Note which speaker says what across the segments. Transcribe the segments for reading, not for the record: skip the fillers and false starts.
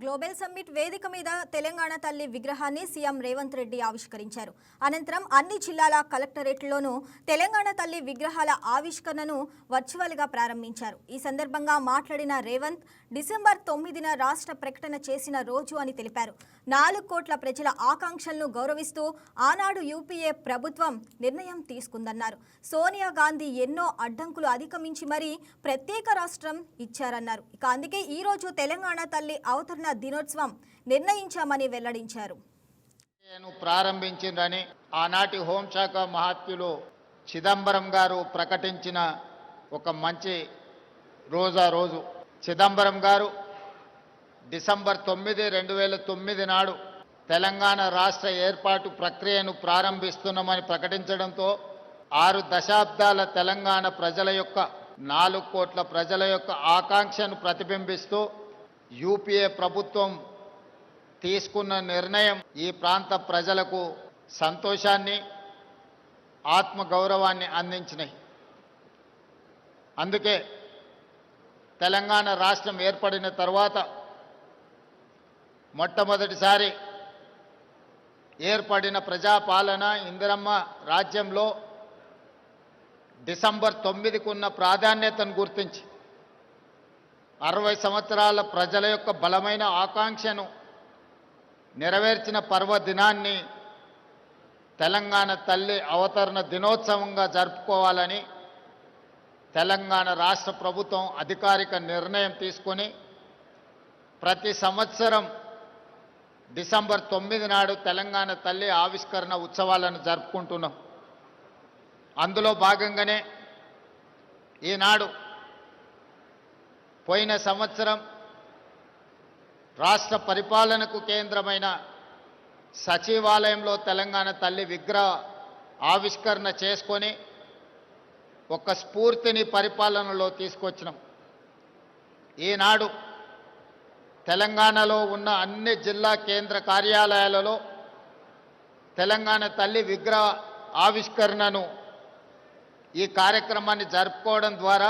Speaker 1: Global summit వేదిక మీద తెలంగాణ తల్లి విగ్రహాన్ని సీఎం రేవంత్ రెడ్డి ఆవిష్కరించారు. అనంతరం అన్ని జిల్లాల కలెక్టరేట్లలోనూ తెలంగాణ తల్లి విగ్రహాల ఆవిష్కరణను వర్చువల్గా ప్రారంభించారు. ఈ సందర్భంగా మాట్లాడిన రేవంత్ డిసెంబర్ 9న రాష్ట్ర ప్రకటన చేసిన రోజు అని తెలిపారు. 4 కోట్ల ప్రజల ఆకాంక్షలను గౌరవిస్తూ ఆనాడు యూపీఏ ప్రభుత్వం నిర్ణయం తీసుకుందన్నారు. సోనియా గాంధీ ఎన్నో అడ్డంకులు అధిగమించి మరీ ప్రత్యేక రాష్ట్రం ఇచ్చారన్నారు. ఇక అందుకే ఈ రోజు తెలంగాణ తల్లి అవతరణ దినోత్సవం నిర్ణయించామని వెల్లడించారు.
Speaker 2: ప్రారంభించిందని ఆనాటి హోంశాఖ మహాత్ములు చిదంబరం గారు ప్రకటించిన ఒక మంచి రోజు. చిదంబరం గారు డిసెంబర్ 9, 2009 నాడు తెలంగాణ రాష్ట్ర ఏర్పాటు ప్రక్రియను ప్రారంభిస్తున్నామని ప్రకటించడంతో 6 దశాబ్దాల తెలంగాణ ప్రజల యొక్క 4 కోట్ల ప్రజల యొక్క ఆకాంక్షను ప్రతిబింబిస్తూ యూపీఏ ప్రభుత్వం తీసుకున్న నిర్ణయం ఈ ప్రాంత ప్రజలకు సంతోషాన్ని, ఆత్మగౌరవాన్ని అందించినాయి. అందుకే తెలంగాణ రాష్ట్రం ఏర్పడిన తర్వాత మొట్టమొదటిసారి ఏర్పడిన ప్రజాపాలన ఇందిరమ్మ రాజ్యంలో డిసెంబర్ 9కు ఉన్న ప్రాధాన్యతను గుర్తించి 60 సంవత్సరాల ప్రజల యొక్క బలమైన ఆకాంక్షను నెరవేర్చిన పర్వదినాన్ని తెలంగాణ తల్లి అవతరణ దినోత్సవంగా జరుపుకోవాలని తెలంగాణ రాష్ట్ర ప్రభుత్వం అధికారిక నిర్ణయం తీసుకొని ప్రతి సంవత్సరం డిసెంబర్ 9 నాడు తెలంగాణ తల్లి ఆవిష్కరణ ఉత్సవాలను జరుపుకుంటున్నాం. అందులో భాగంగానే ఈనాడు పోయిన సంవత్సరం రాష్ట్ర పరిపాలనకు కేంద్రమైన సచివాలయంలో తెలంగాణ తల్లి విగ్రహ ఆవిష్కరణ చేసుకొని ఒక స్ఫూర్తిని పరిపాలనలో తీసుకొచ్చినాం. ఈనాడు తెలంగాణలో ఉన్న అన్ని జిల్లా కేంద్ర కార్యాలయాలలో తెలంగాణ తల్లి విగ్రహ ఆవిష్కరణను ఈ కార్యక్రమాన్ని జరుపుకోవడం ద్వారా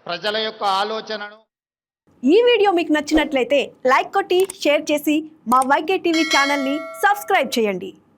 Speaker 2: ప్రజల యొక్క ఆలోచనను.
Speaker 3: ఈ వీడియో మీకు నచ్చినట్లయితే లైక్ కొట్టి షేర్ చేసి మా వైకే టీవీ ఛానల్ని సబ్స్క్రైబ్ చేయండి.